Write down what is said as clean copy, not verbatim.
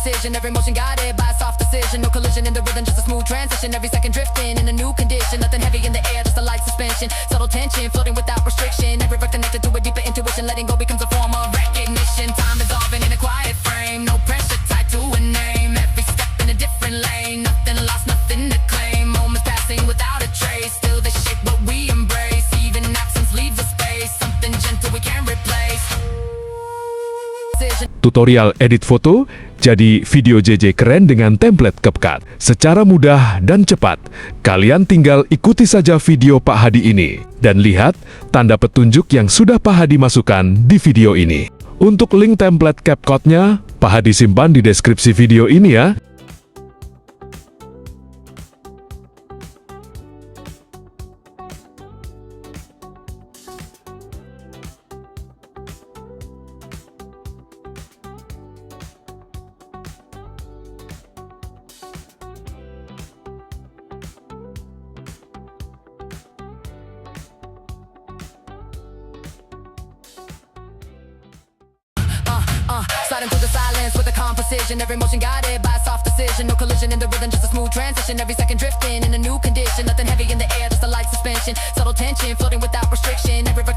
precision. Every motion guided by a soft decision. No collision in the rhythm, just a smooth transition. Every second drifting in a new condition. Nothing heavy in the air, just a light suspension. Subtle tension, floating without restriction. Every breath connected to a deeper intuition. Letting go becomes a form of recognition. Time dissolving in a quiet frame. No pressure tied to a name. Every step in a different lane. Nothing lost, nothing to claim. Moments passing without a trace. Still they shape what we embrace. Even absence leaves a space. Something gentle we can't replace. Tutorial edit foto, jadi video JJ keren dengan template CapCut. Secara mudah dan cepat, kalian tinggal ikuti saja video Pak Hadi ini. Dan lihat tanda petunjuk yang sudah Pak Hadi masukkan di video ini. Untuk link template CapCut-nya, Pak Hadi simpan di deskripsi video ini ya. Sliding through the silence with a calm precision. Every motion guided by a soft decision. No collision in the rhythm, just a smooth transition. Every second drifting in a new condition. Nothing heavy in the air, just a light suspension. Subtle tension, floating without restriction. Every